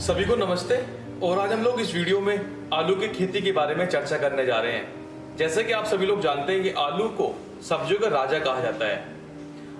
सभी को नमस्ते। और आज हम लोग इस वीडियो में आलू की खेती के बारे में चर्चा करने जा रहे हैं। जैसे कि आप सभी लोग जानते हैं कि आलू को सब्जियों का राजा कहा जाता है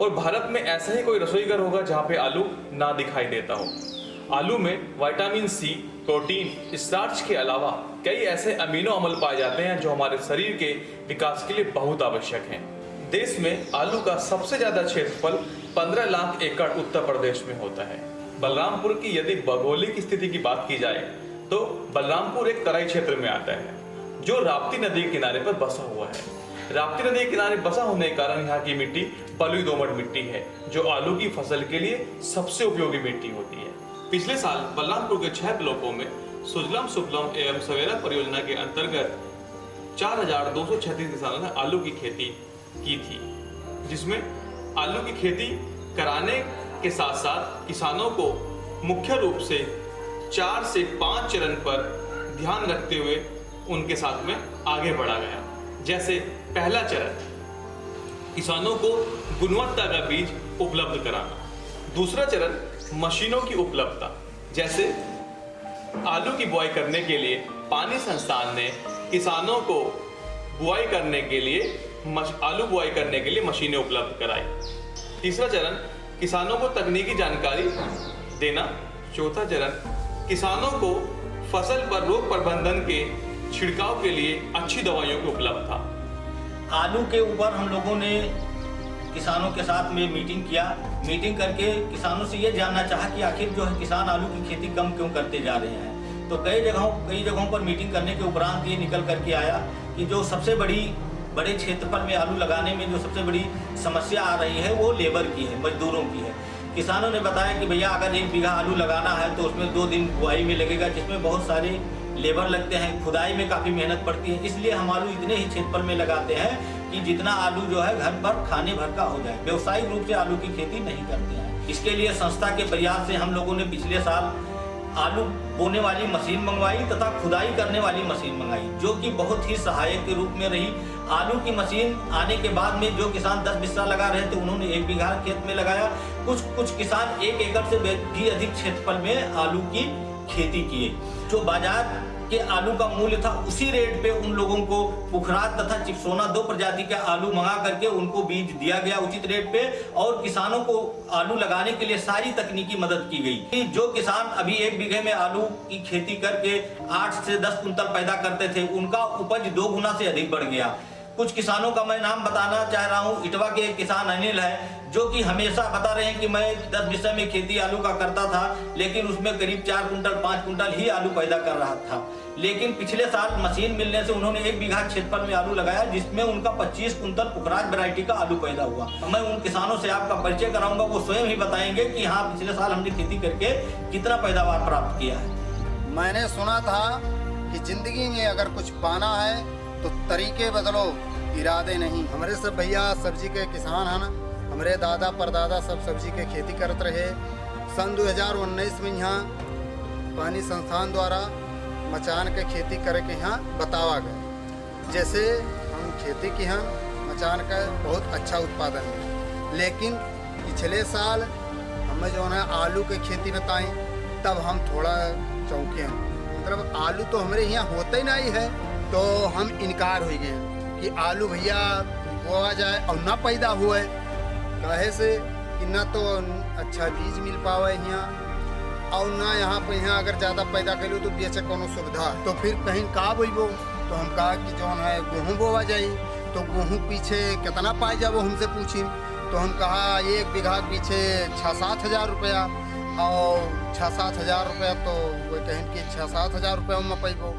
और भारत में ऐसा ही कोई रसोई घर होगा जहाँ पे आलू ना दिखाई देता हो। आलू में विटामिन सी, प्रोटीन, स्टार्च के अलावा कई ऐसे अमीनो अम्ल पाए जाते हैं जो हमारे शरीर के विकास के लिए बहुत आवश्यक हैं। देश में आलू का सबसे ज्यादा क्षेत्रफल 15 लाख एकड़ उत्तर प्रदेश में होता है। बलरामपुर की यदि भौगोलिक स्थिति की बात की जाए तो बलरामपुर एक तराई क्षेत्र में आता है जो राप्ती नदी के किनारे पर बसा हुआ है। राप्ती नदी के किनारे बसा होने के कारण यहाँ की मिट्टी बलुई दोमट मिट्टी है जो आलू की फसल के लिए सबसे उपयोगी मिट्टी होती है। पिछले साल बलरामपुर के 6 ब्लॉकों में सुजलाम सुफलाम एवं सवेरा परियोजना के अंतर्गत 4236 किसानों ने आलू की खेती की थी, जिसमें आलू की खेती कराने के साथ साथ किसानों को मुख्य रूप से 4 से 5 चरण पर ध्यान रखते हुए उनके साथ में आगे बढ़ा गया। जैसे पहला चरण, किसानों को गुणवत्ता का बीज उपलब्ध कराना। दूसरा चरण, मशीनों की उपलब्धता। जैसे आलू की बुआई करने के लिए पानी संस्थान ने किसानों को बुआई करने के लिए आलू बुआई करने के लिए मशीनें उपलब्ध कराई। तीसरा चरण, किसानों को तकनीकी जानकारी देना। चौथा चरण, किसानों को फसल पर रोग प्रबंधन के छिड़काव के लिए अच्छी दवाइयों की उपलब्धता। आलू के ऊपर हम लोगों ने किसानों के साथ में मीटिंग किया। मीटिंग करके किसानों से ये जानना चाहा कि आखिर जो है किसान आलू की खेती कम क्यों करते जा रहे हैं। तो कई जगहों पर मीटिंग करने के उपरांत ये निकल करके आया कि जो सबसे बड़े क्षेत्रफल में आलू लगाने में जो सबसे बड़ी समस्या आ रही है वो लेबर की है, मजदूरों की है। किसानों ने बताया कि भैया अगर 1 बीघा आलू लगाना है तो उसमें 2 दिन बुआई में लगेगा, जिसमें बहुत सारे लेबर लगते हैं, खुदाई में काफ़ी मेहनत पड़ती है। इसलिए हम आलू इतने ही क्षेत्रफल में लगाते हैं कि जितना आलू जो है घर पर खाने भर का हो जाए। व्यवसायिक रूप से आलू की खेती नहीं करते हैं। इसके लिए संस्था के प्रयास से हम लोगों ने पिछले साल आलू बोने वाली मशीन मंगवाई तथा खुदाई करने वाली मशीन मंगाई, जो कि बहुत ही सहायक के रूप में रही। आलू की मशीन आने के बाद में जो किसान 10 बिस्सा लगा रहे थे उन्होंने 1 बीघा खेत में लगाया। कुछ किसान 1 एकड़ से भी अधिक क्षेत्रफल में आलू की खेती किए। जो बाजार के आलू का मूल्य था उसी रेट पे उन लोगों को पुखराज तथा चिपसोना 2 प्रजाति के आलू मंगा करके उनको बीज दिया गया उचित रेट पे, और किसानों को आलू लगाने के लिए सारी तकनीकी मदद की गई। जो किसान अभी 1 बीघे में आलू की खेती करके 8 से 10 कुंतल पैदा करते थे, उनका उपज 2 गुना से अधिक बढ़ गया। कुछ किसानों का मैं नाम बताना चाह रहा हूँ। इटवा के एक किसान अनिल है जो कि हमेशा बता रहे हैं कि मैं 10 बिस्सा में खेती आलू का करता था, लेकिन उसमें करीब 4 कुंटल 5 कुंटल ही आलू पैदा कर रहा था। लेकिन पिछले साल मशीन मिलने से उन्होंने 1 बीघा क्षेत्रफल में आलू लगाया, जिसमें उनका 25 कुंटल पुखराज वैरायटी का आलू पैदा हुआ। मैं उन किसानों से आपका परिचय कराऊंगा, वो स्वयं ही बताएंगे कि हाँ पिछले साल हमने खेती करके कितना पैदावार प्राप्त किया है। मैंने सुना था कि जिंदगी में अगर कुछ पाना है तो तरीके बदलो, इरादे नहीं। हमारे सब भैया सब्जी के किसान हैं ना, हमारे दादा परदादा सब सब्जी के खेती करते रहे। सन 2019 में यहाँ पानी संस्थान द्वारा मचान के खेती करे के यहाँ बतावा गया। जैसे हम खेती की हैं, मचान का बहुत अच्छा उत्पादन है। लेकिन पिछले साल हमें जो है आलू की खेती बताएं तब हम थोड़ा चौंके हैं। मतलब आलू तो हमारे यहाँ होता ही नहीं है, तो हम इनकार हो गए कि आलू भैया बोआ जाए और ना पैदा हुए, कहे से कि ना तो अच्छा बीज मिल पावे यहाँ, और ना यहाँ पर यहाँ अगर ज़्यादा पैदा करो तो बेचे कोनो सुविधा। तो फिर कहीं का बोइबो, तो हम कहा कि जौन है गेहूँ बोआ जाए। तो गेहूँ पीछे कितना पाए जाबो हमसे पूछी, तो हम कहा 1 बीघा पीछे 6-7 हज़ार रुपया, और 6-7 हज़ार रुपया तो वो कहें कि 6-7 हज़ार रुपया में पैबो,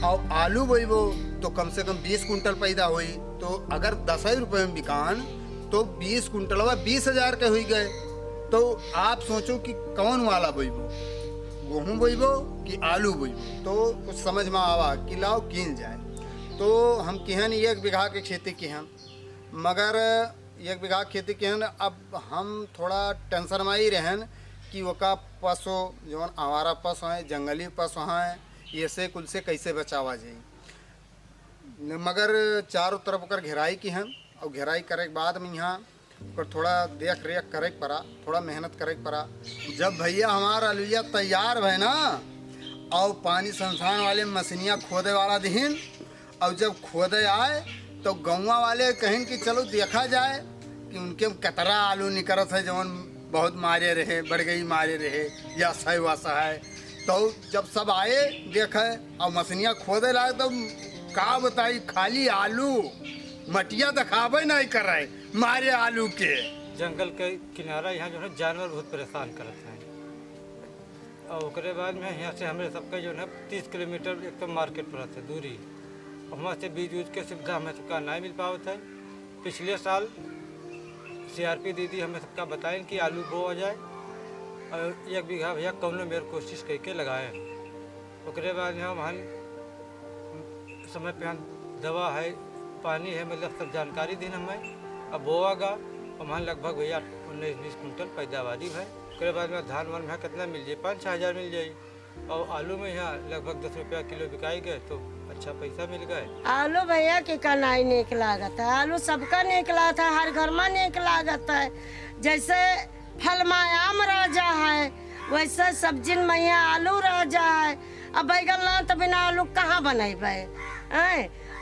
और आलू बोइबो तो कम से कम 20 कुंटल पैदा हुई। तो अगर 10 रुपये में बिकान तो 20 कुंटल 20 हज़ार के हुई गए। तो आप सोचो कि कौन वाला बोइबो, गेहूँ बोइबो कि आलू बोइबो। तो कुछ समझ में आवा कि लाओ कीन जाए। तो हम किहन 1 बीघा के खेती किहन, मगर 1 बीघा खेती किहन। अब हम थोड़ा टेंशन में ही रहन कि वका पशु जौन आवारा पशु हैं, जंगली पशु हैं, ये से कुल से कैसे बचावा जाए। मगर चारों तरफ कर घेराई की हैं, और घेराई करे के बाद में यहाँ पर थोड़ा देख रेख करे के पड़ा, थोड़ा मेहनत करे के पड़ा। जब भैया हमारा आलूया तैयार भय ना और पानी संस्थान वाले मशीनिया खोदे वाला दिन, और जब खोदे आए तो गौवा वाले कहें कि चलो देखा जाए कि उनके कतरा आलू निकलत है, जवन बहुत मारे रहे, बढ़ गई मारे रहे या सही वसा है। तो जब सब आए देखे और मशीनिया खोदे लाए तो का बताई, खाली आलू मटिया दिखावे नहीं कर रहे, मारे आलू के। जंगल के किनारा यहाँ जो है जानवर बहुत परेशान करते हैं। और उसके बाद में यहाँ से हमारे सबका जो है 30 किलोमीटर एक तो मार्केट पड़ता है दूरी, वहाँ से बीज ऊज के सुविधा हमें सबका नहीं मिल पाता है। पिछले साल CRP दीदी हमें सबका बताएं कि आलू बोआ जाए और 1 बीघा भैया कौन मेरे कोशिश करके लगाए। उसके बाद यहाँ वहाँ समय पे यहाँ दवा है, पानी है, मतलब सब जानकारी दी हमें। अब बोआ गा और वहाँ लगभग भैया 19-20 कुंटल पैदावारी है। उसके बाद में धान वान में कितना मिल जाए, 5-6 हज़ार मिल जाए। और आलू में यहाँ लगभग 10 रुपया किलो बिकाई गए तो अच्छा पैसा मिल गए। आलू भैया के कनाई नेक लागत है, आलू सबका नेक लागत है, हर घर में नेक लागत है। जैसे फल में आम राजा है, वैसे सब्जी में यहाँ आलू राजा है। अब बैगन लान तो बिना आलू कहाँ बनेबे,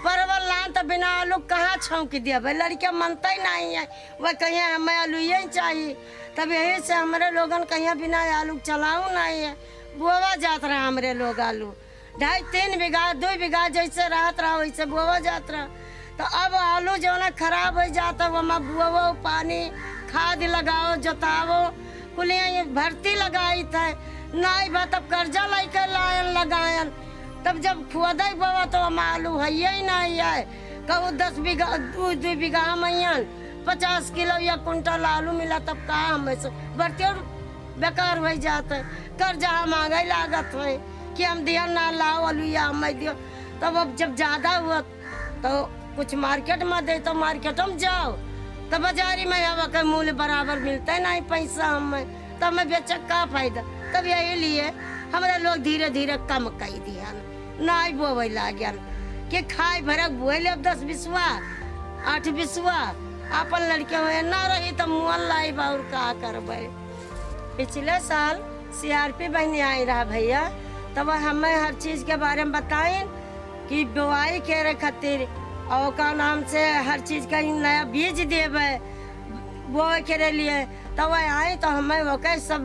परवल लान तो बिना आलू कहाँ छौंक दिया। लड़कियाँ मनता ही नहीं है, वह कहीं हमें आलू ही चाहिए। तब यही से हमारे लोगन कहीं बिना आलू चलाऊ नहीं है, बोवा जात रहा हमारे लोग आलू 2.5-3 बीघा 2 बीघा जैसे रहत रहा वैसे बोवा जात रहा। तो अब आलू जो ना खराब हो जाता, वहाँ बुआओ, पानी खाद लगाओ, जोताओ, कुलियाँ भर्ती लगाई थे नहीं बा, तब कर्जा लेकर लायन लगायन। तब जब खुदा बाबा तो हम आलू है ही नहीं है। कहूँ 10 बीघा 2 बीघा में 50 किलो या कुंटल आलू मिला, तब कहा हमें से बढ़ते और बेकार हो जाते। कर्जा मांगे लागत है कि हम दिया ना लाओ आलू या हमें दियो। तब अब जब ज़्यादा हुआ तो कुछ मार्केट में दे, तो मार्केट में जाओ तो बाजारी में हवा का मूल्य बराबर मिलता है नहीं पैसा हमें, तब हमें बेचा का फायदा। तब यही लिए हमारे लोग धीरे धीरे कम कर दिया, नहीं बोवे लागन कि खाए भरक बोले। अब 10 बिस्वा 8 बिस्वा अपन लड़के हुए ना रही तो मुँह लाई और का करबे। पिछले साल CRP बहनी आई रहा भैया, तब हमें हर चीज़ के बारे में बताएं कि बुआई करे खातिर और का नाम से हर चीज़ का नया बीज देवे बोए के लिए। तब वह आए तो हमें वो कह सब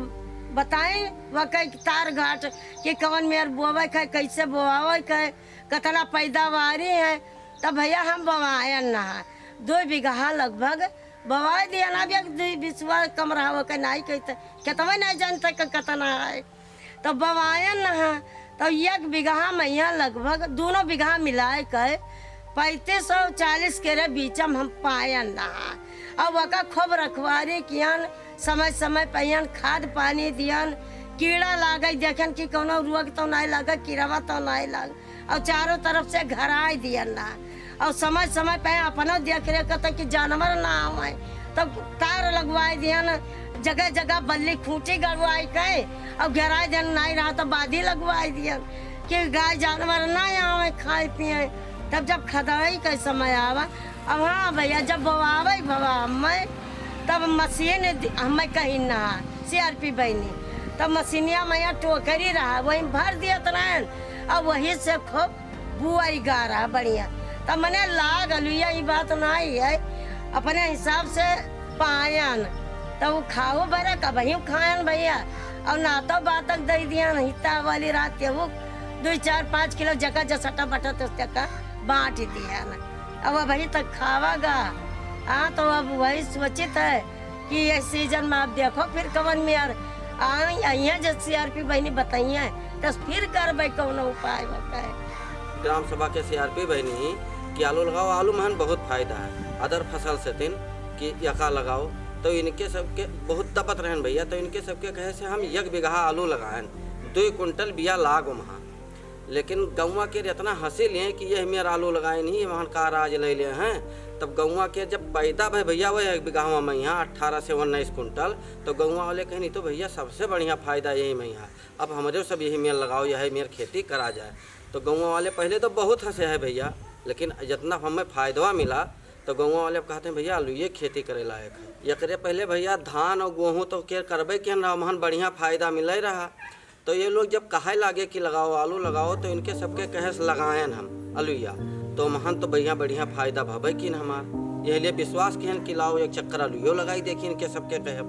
बताएं, वह कह तार घाट कि कौन मेरे बोवे है, कैसे बोआवे है, कितना पैदावारी है। तब भैया हम बोवाए ना 2 बीघा लगभग बवाए दिया ना, भी 2 बिस्वा कम रहा के नहीं कहते, कितना नहीं जानते कितना है। तो बवाए ना तो 1 बीघा में यहाँ लगभग दोनों बीघा मिलाए के 3540 के बीच में हम पाए ना। और वका खूब रखवारी कियन, समय समय पे खाद पानी दियन, कीड़ा लागे देखन कि कोनो रोग तो नहीं लगे, कीड़ावा तो नहीं लगे, और चारों तरफ से घराई दियन ना। और समय समय पे अपना देख रेख करते कि जानवर ना आए, तब तो तार लगवाए दियन, जगह जगह बल्ली खूंटी गड़वाई के और घेराई दिन नहीं रहा तो बाधी लगवाई दियन कि गाय जानवर ना आवे खाए पिए। तब जब खदाई का समय आवा, अब हाँ भैया जब बोआवे भवा हमें, तब मशीन हमें कहीं ना CRP बहनी, तब मशीनिया में टोकरी रहा वही भर दिया रहन और वही से खूब बुआई गा रहा बढ़िया। तब मैंने लाग अलुया ये बात नहीं है, अपने हिसाब से पायन तब वो खाओ बरा का वही खायन भैया। और ना तो बात तक दे दिया हिता वाली रात के वो 2-4-5 किलो जगह जसटा बटा तो का बांट दिया ना। अब वही तक खावागा। हाँ तो अब वही सोचित है कि ये सीजन में आप देखो फिर कवन में यार यहाँ जब CRP बहनी बताइए तो फिर करबे कौन उपाय बताए। ग्राम सभा के CRP बहनी कि आलू लगाओ, आलू में बहुत फायदा है अदर फसल से तीन कि यका लगाओ। तो इनके सबके बहुत तपत रहन भैया, तो इनके सबके कहे से हम 1 बीघा आलू लगाएं 2 कुंटल बिया लागो वहाँ। लेकिन गौवा के इतना हंसी लिए कि ये मेरा आलू लगाए नहीं वहाँ का राज ले लिए हैं। तब गौवा के जब पैदा भाई भैया वह 1 बीघा में यहाँ 18 से 19 कुंटल, तो गौवा वाले कहे नहीं तो भैया सबसे बढ़िया फायदा यही में यहाँ, अब हमारे सब यही मेल लगाओ, यही मेर खेती करा जाए। तो गौवा वाले पहले तो बहुत हंसे है भैया, लेकिन जितना हमें फ़ायदा मिला तो गाँव वाले कहते हैं भैया आलू ये खेती करे लायक है। एकरे पहले भैया धान और गेहूँ तो के करबे के रहन बढ़िया फायदा मिल रहा। तो ये लोग जब कहे लागे कि लगाओ आलू लगाओ तो इनके सबके कहे से लगाएन हम आलूया तो महन तो भैया बढ़िया फायदा भवे कि हमार। यही लिए विश्वास किहन कि लाओ एक चक्कर आलूयो लगाई देखी इनके सबके कहे।